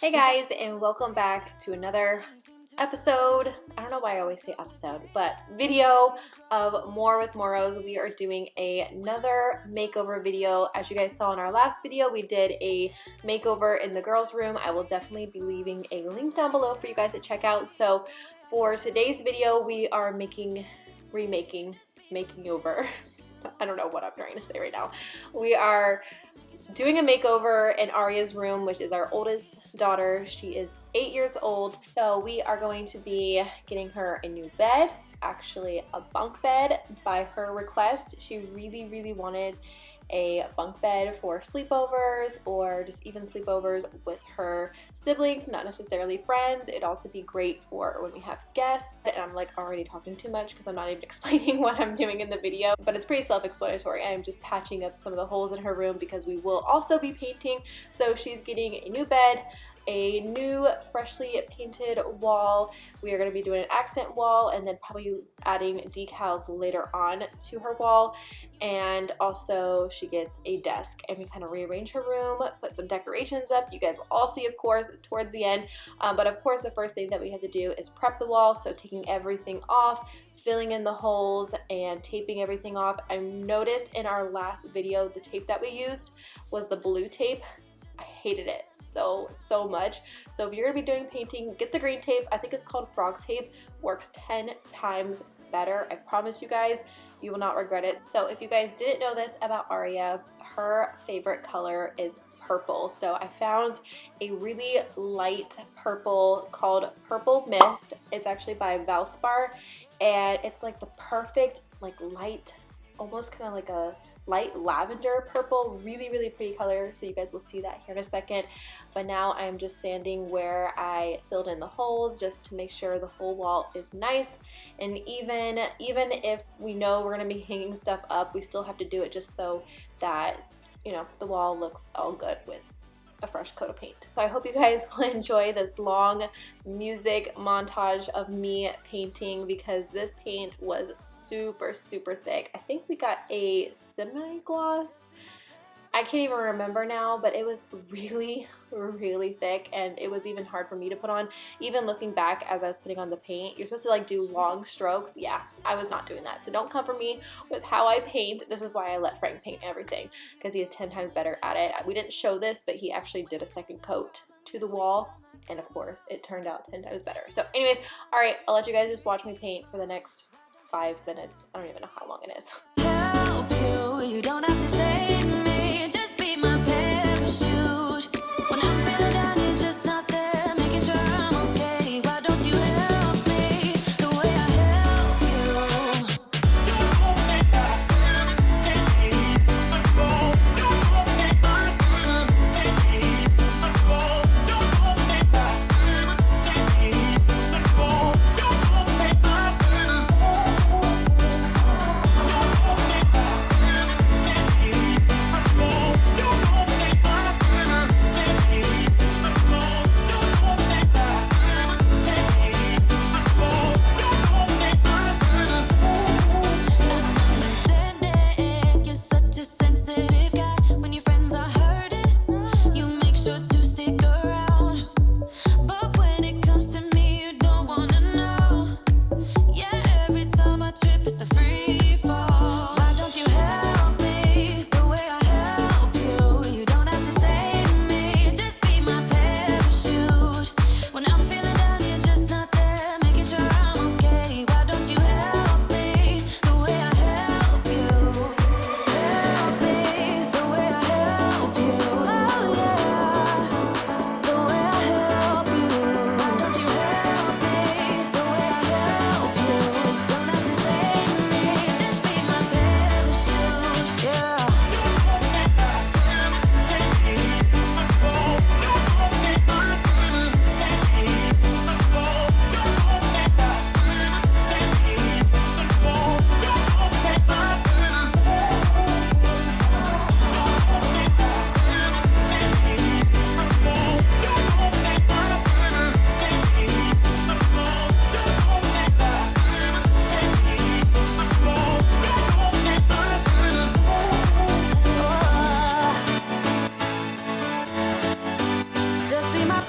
Hey guys, and welcome back to another episode. I don't know why I always say episode, but video of More with Morrows. We are doing another makeover video. As you guys saw in our last video, we did a makeover in the girls' room. I will definitely be leaving a link down below for you guys to check out. So for today's video, we are making over. I don't know what I'm trying to say right now. We are doing a makeover in Aria's room, which is our oldest daughter. She is 8 years old. So we are going to be getting her a new bed, actually a bunk bed by her request. She really wanted a bunk bed for sleepovers or just even sleepovers with her siblings, not necessarily friends. It'd also be great for when we have guests. And I'm like already talking too much because I'm not even explaining what I'm doing in the video, but it's pretty self-explanatory. I'm just patching up some of the holes in her room because we will also be painting. So she's getting a new bed, a new freshly painted wall. We are going to be doing an accent wall and then probably adding decals later on to her wall. And also she gets a desk, and we kind of rearrange her room, put some decorations up. You guys will all see, of course, towards the end. But of course, the first thing that we have to do is prep the wall. So taking everything off, filling in the holes, and taping everything off. I noticed in our last video, the tape that we used was the blue tape. I hated it so much. So if you're gonna be doing painting, get the green tape. I think it's called frog tape. Works 10 times better. I promise you guys, you will not regret it. So if you guys didn't know this about Aria, her favorite color is purple. So I found a really light purple called Purple Mist. It's actually by Valspar, and it's like the perfect like light, almost kind of like a light lavender purple. Really pretty color. So you guys will see that here in a second. But now I'm just sanding where I filled in the holes just to make sure the whole wall is nice. And even if we know we're going to be hanging stuff up, we still have to do it just so that, you know, the wall looks all good with a fresh coat of paint. So I hope you guys will enjoy this long music montage of me painting, because this paint was super thick. I think we got a semi-gloss. I can't even remember now, but it was really thick, and it was even hard for me to put on. Even looking back as I was putting on the paint, you're supposed to like do long strokes. Yeah, I was not doing that. So don't come for me with how I paint. This is why I let Frank paint everything, because he is 10 times better at it. We didn't show this, but he actually did a second coat to the wall, and of course it turned out 10 times better. So anyways, all right, I'll let you guys just watch me paint for the next 5 minutes. I don't even know how long it is. Help you, you don't have to save me, just be my parachute. When I'm feeling down, you're just not there, making sure I'm okay. Why don't you help me the way I help you?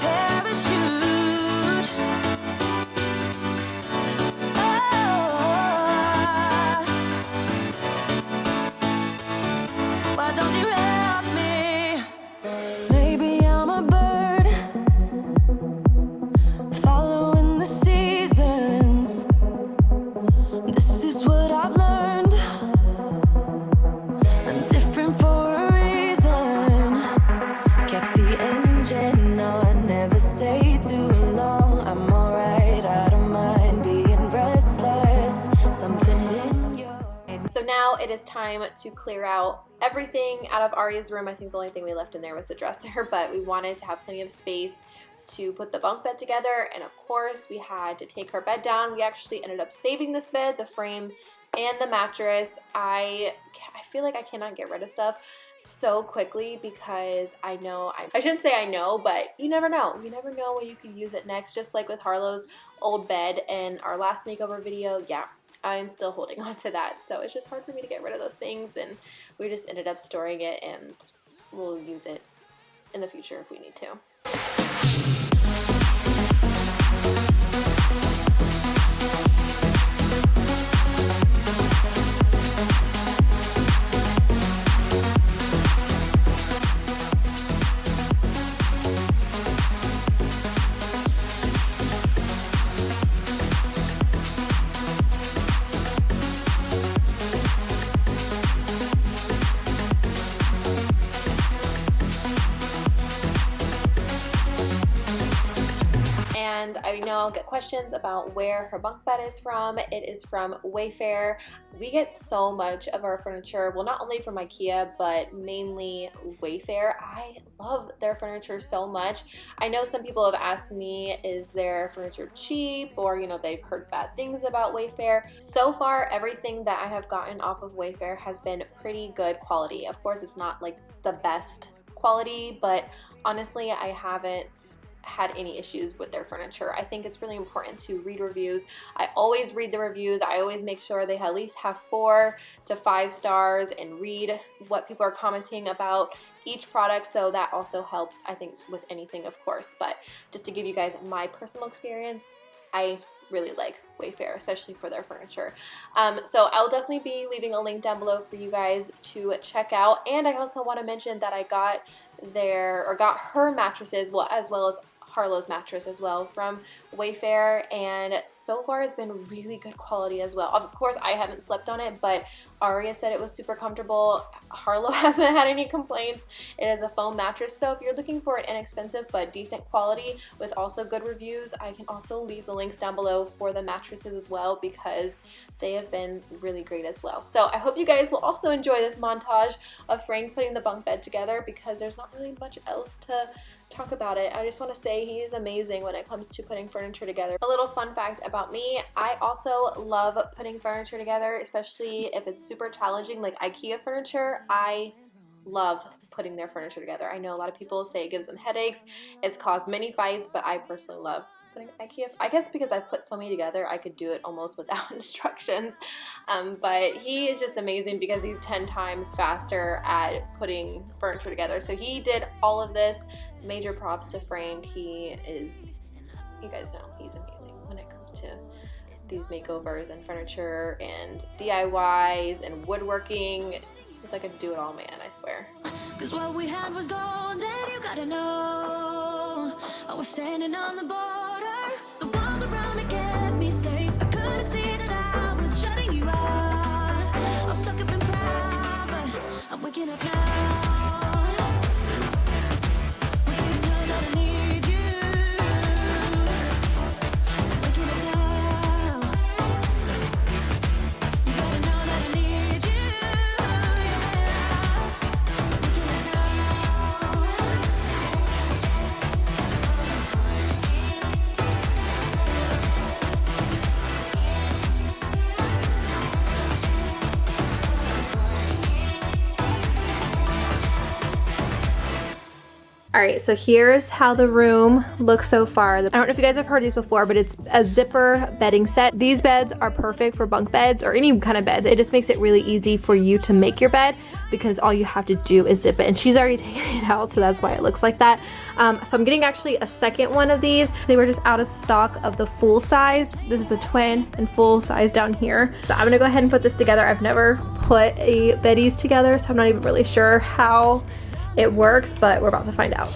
parachute. Oh, why don't you help me? Maybe I'm a bird following the seasons. This is what I've learned. I'm different for a reason. Kept the engine on, never stay too long. I'm alright, I don't mind being restless. Something in your... So now it is time to clear out everything out of Aria's room. I think the only thing we left in there was the dresser, but we wanted to have plenty of space to put the bunk bed together, and of course we had to take her bed down. We actually ended up saving this bed, the frame, and the mattress. I feel like I cannot get rid of stuff so quickly because I know, I shouldn't say I know, but you never know. You never know when you can use it next, just like with Harlow's old bed in our last makeover video. Yeah, I'm still holding on to that. So it's just hard for me to get rid of those things, and we just ended up storing it, and we'll use it in the future if we need to. And I know I'll get questions about where her bunk bed is from. It is from Wayfair. We get so much of our furniture, well, not only from IKEA, but mainly Wayfair. I love their furniture so much. I know some people have asked me, is their furniture cheap? Or, you know, they've heard bad things about Wayfair. So far, everything that I have gotten off of Wayfair has been pretty good quality. Of course, it's not like the best quality, but honestly, I haven't had any issues with their furniture. I think it's really important to read reviews. I always read the reviews. I always make sure they at least have 4 to 5 stars and read what people are commenting about each product. So that also helps, I think, with anything, of course. But just to give you guys my personal experience, I really like Wayfair, especially for their furniture. So I'll definitely be leaving a link down below for you guys to check out. And I also want to mention that I got her mattresses, well, as well as Harlow's mattress as well from Wayfair, and so far it's been really good quality as well. Of course, I haven't slept on it, but Aria said it was super comfortable. Harlow hasn't had any complaints. It is a foam mattress, so if you're looking for an inexpensive but decent quality with also good reviews, I can also leave the links down below for the mattresses as well, because they have been really great as well. So I hope you guys will also enjoy this montage of Frank putting the bunk bed together, because there's not really much else to talk about it. I just want to say he is amazing when it comes to putting furniture together. A little fun fact about me, I also love putting furniture together, especially if it's super challenging, like IKEA furniture. I love putting their furniture together. I know a lot of people say it gives them headaches. It's caused many fights, but I personally love putting IKEA. I guess because I've put so many together, I could do it almost without instructions. But he is just amazing because he's 10 times faster at putting furniture together. So he did all of this. Major props to Frank. He is, you guys know, he's amazing when it comes to these makeovers and furniture and DIYs and woodworking. He's like a do-it-all man, I swear. Cause what we had was gold, and you gotta know I was standing on the border. The walls around me kept me safe. I couldn't see that I was shutting you out. I was stuck up and proud, but I'm waking up now. Want you to know that I need you. I'm waking up now. You gotta know that I need you. All right, so here's how the room looks so far. I don't know if you guys have heard these before, but it's a zipper bedding set. These beds are perfect for bunk beds or any kind of beds. It just makes it really easy for you to make your bed because all you have to do is zip it. And she's already taken it out, so that's why it looks like that. So I'm getting actually a second one of these. They were just out of stock of the full size. This is a twin and full size down here. So I'm gonna go ahead and put this together. I've never put a beddies together, so I'm not even really sure how it works, but we're about to find out.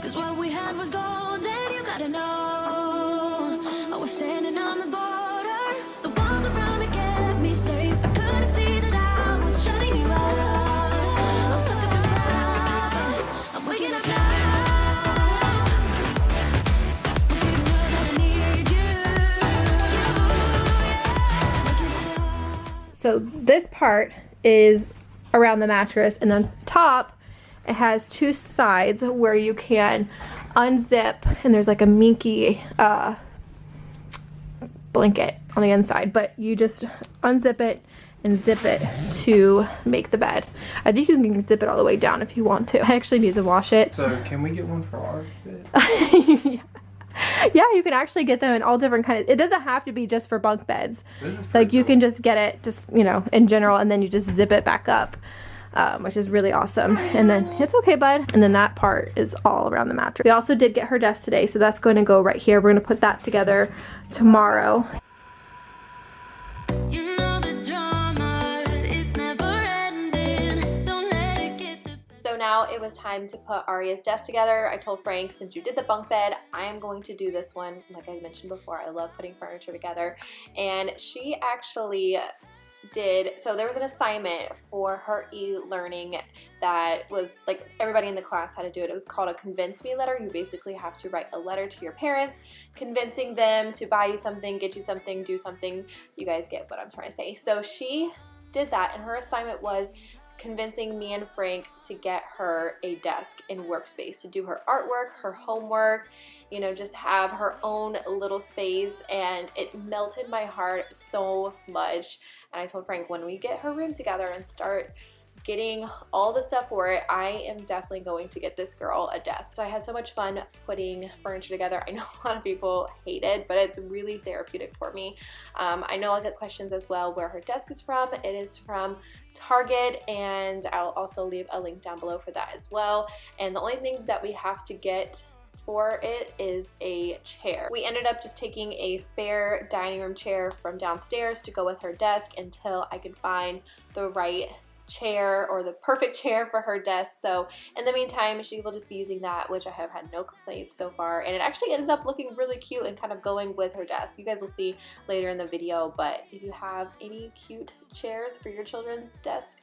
Cause what we had was gold, and you gotta know I was standing on the border. The walls around me kept me safe. I couldn't see that I was shutting you out. I'm stuck up in pride. I'm waking up now. But you know that I need you. So this part is around the mattress, and on top it has two sides where you can unzip, and there's like a minky blanket on the inside, but you just unzip it and zip it to make the bed. I think you can zip it all the way down if you want to. I actually need to wash it. So can we get one for our bed? Yeah. Yeah, you can actually get them in all different kinds. It doesn't have to be just for bunk beds. Like you can just get it just, you know, in general, and then you just zip it back up, which is really awesome. And then it's okay, bud. And then that part is all around the mattress. We also did get her desk today, so that's going to go right here. We're going to put that together tomorrow. You know the drama is never ending. Don't let it get the So now it was time to put Aria's desk together. I told Frank, since you did the bunk bed, I am going to do this one. Like I mentioned before, I love putting furniture together. And she actually did, so there was an assignment for her e-learning that was like everybody in the class had to do it. It was called a convince me letter. You basically have to write a letter to your parents convincing them to buy you something, get you something, do something. You guys get what I'm trying to say. So she did that, and her assignment was convincing me and Frank to get her a desk and workspace to do her artwork, her homework, you know, just have her own little space. And it melted my heart so much. And I told Frank, when we get her room together and start getting all the stuff for it, I am definitely going to get this girl a desk. So I had so much fun putting furniture together. I know a lot of people hate it, but it's really therapeutic for me. I know I'll get questions as well where her desk is from. It is from Target, and I'll also leave a link down below for that as well. And the only thing that we have to get for it is a chair. We ended up just taking a spare dining room chair from downstairs to go with her desk until I could find the right chair or the perfect chair for her desk. So in the meantime, she will just be using that, which I have had no complaints so far, and it actually ends up looking really cute and kind of going with her desk. You guys will see later in the video, but if you have any cute chairs for your children's desk,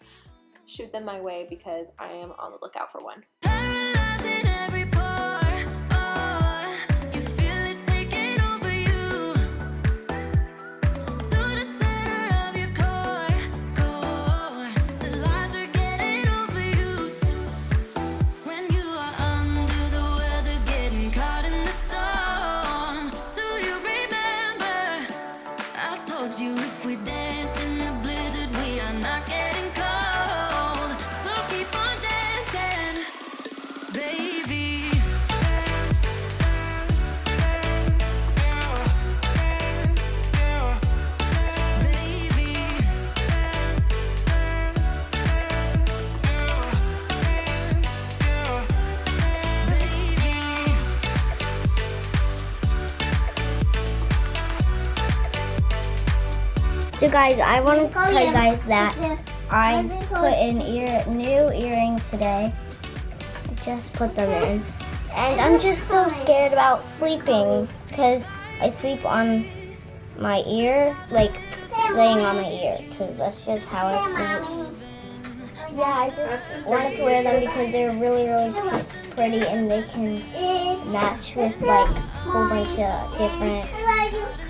shoot them my way because I am on the lookout for one. paralyzing every pore. Oh, you feel it taking over you. To the center of your core. The lies are getting overused. When you are under the weather, getting caught in the storm. Do you remember? I told you if we dance in the blizzard, we are not getting cold. So keep on dancing, baby. Dance, dance, dance, yeah. Dance, yeah. Baby. Dance, dance, dance, yeah. Dance, yeah. Baby. So guys, I want to tell you guys that I put in new earrings today. I just put them in. And I'm just so scared about sleeping because I sleep on my ear, like laying on my ear, because that's just how I sleep. Yeah, I just wanted to wear them because they're really, really pretty and they can match with like a whole bunch of different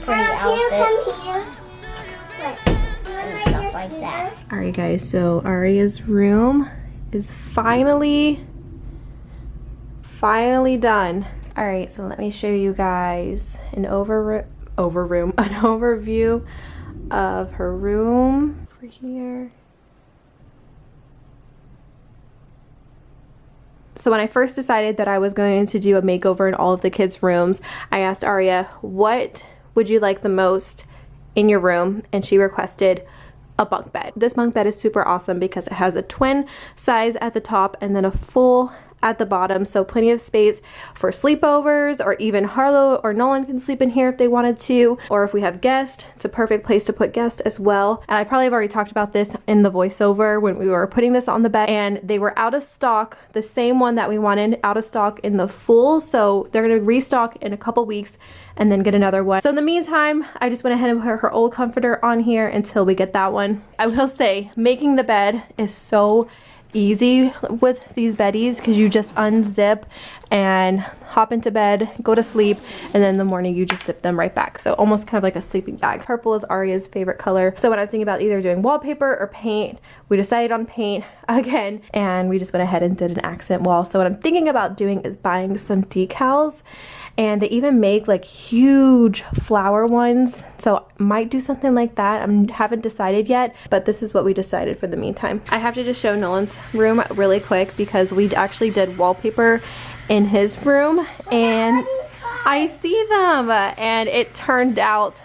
pretty outfits. And stuff like that. All right, guys, so Aria's room is finally done. All right, so let me show you guys an overview of her room over here. So when I first decided that I was going to do a makeover in all of the kids' rooms, I asked Aria, what would you like the most in your room? And she requested a bunk bed. This bunk bed is super awesome because it has a twin size at the top and then a full at the bottom, so plenty of space for sleepovers, or even Harlow or Nolan can sleep in here if they wanted to, or if we have guests, it's a perfect place to put guests as well. And I probably have already talked about this in the voiceover when we were putting this on the bed, and they were out of stock, the same one that we wanted, out of stock in the full, so they're gonna restock in a couple weeks and then get another one. So in the meantime, I just went ahead and put her old comforter on here until we get that one. I will say, making the bed is so easy with these beddies because you just unzip and hop into bed, go to sleep, and then in the morning you just zip them right back. So almost kind of like a sleeping bag. Purple is Aria's favorite color. So when I was thinking about either doing wallpaper or paint, we decided on paint again, and we just went ahead and did an accent wall. So what I'm thinking about doing is buying some decals, and they even make like huge flower ones, so might do something like that. I haven't decided yet, but this is what we decided for the meantime. I have to just show Nolan's room really quick because we actually did wallpaper in his room, and I see them, and it turned out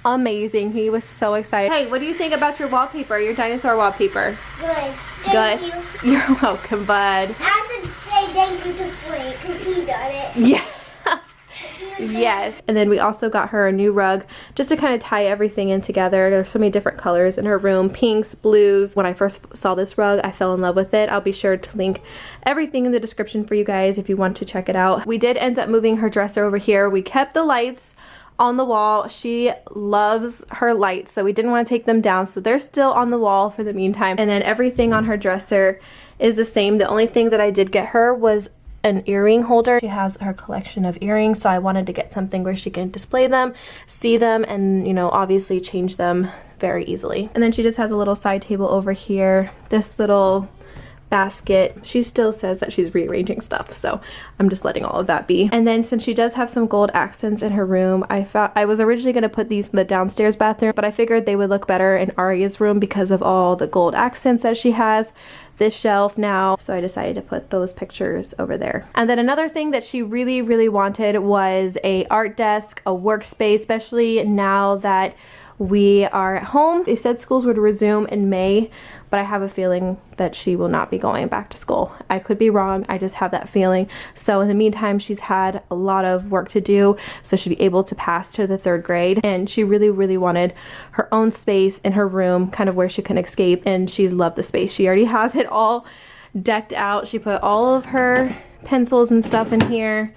amazing. He was so excited. Hey, what do you think about your wallpaper, your dinosaur wallpaper? Good. Good. Thank you. You're welcome, bud. I have to say thank you to Frank because he done it. Yeah. Yes, and then we also got her a new rug just to kind of tie everything in together. There's so many different colors in her room, pinks, blues. When I first saw this rug, I fell in love with it. I'll be sure to link everything in the description for you guys if you want to check it out. We did end up moving her dresser over here. We kept the lights on the wall. She loves her lights, so we didn't want to take them down, so they're still on the wall for the meantime. And then everything on her dresser is the same. The only thing that I did get her was an earring holder. She has her collection of earrings, so I wanted to get something where she can display them, see them, and, you know, obviously change them very easily. And then she just has a little side table over here, this little basket. She still says that she's rearranging stuff, so I'm just letting all of that be. And then since she does have some gold accents in her room, I was originally going to put these in the downstairs bathroom, but I figured they would look better in Aria's room because of all the gold accents that she has. This shelf now, so I decided to put those pictures over there. And then another thing that she really wanted was a art desk, a workspace, especially now that we are at home. They said schools would resume in May, but I have a feeling that she will not be going back to school. I could be wrong, I just have that feeling. So in the meantime, she's had a lot of work to do, so she'll be able to pass to the 3rd grade. And she really wanted her own space in her room, kind of where she can escape, and she's loved the space. She already has it all decked out. She put all of her pencils and stuff in here,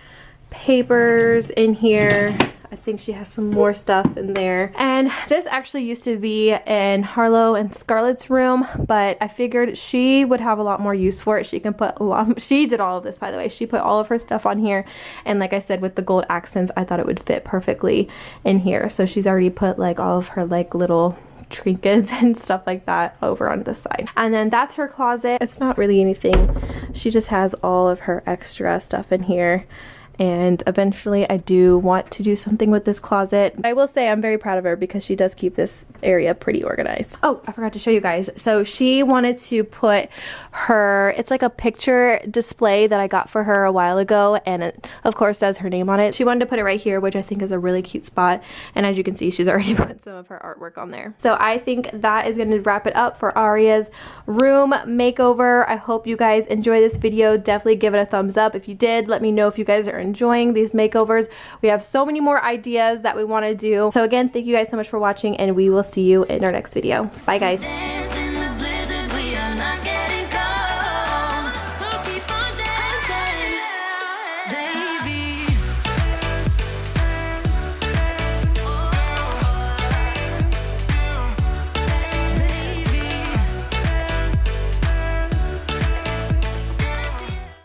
papers in here. I think she has some more stuff in there. And this actually used to be in Harlow and Scarlett's room, but I figured she would have a lot more use for it. She can put a lot, she did all of this, by the way. She put all of her stuff on here, and like I said, with the gold accents, I thought it would fit perfectly in here. So she's already put like all of her like little trinkets and stuff like that over on this side. And then that's her closet. It's not really anything. She just has all of her extra stuff in here. And eventually I do want to do something with this closet. I will say I'm very proud of her because she does keep this area pretty organized. Oh, I forgot to show you guys. So she wanted to put her, it's like a picture display that I got for her a while ago, and it of course says her name on it. She wanted to put it right here, which I think is a really cute spot, and as you can see, she's already put some of her artwork on there. So I think that is going to wrap it up for Aria's room makeover. I hope you guys enjoy this video. Definitely give it a thumbs up. If you did, let me know if you guys are enjoying these makeovers. We have so many more ideas that we want to do. So again, thank you guys so much for watching, and we will see you in our next video. Bye guys.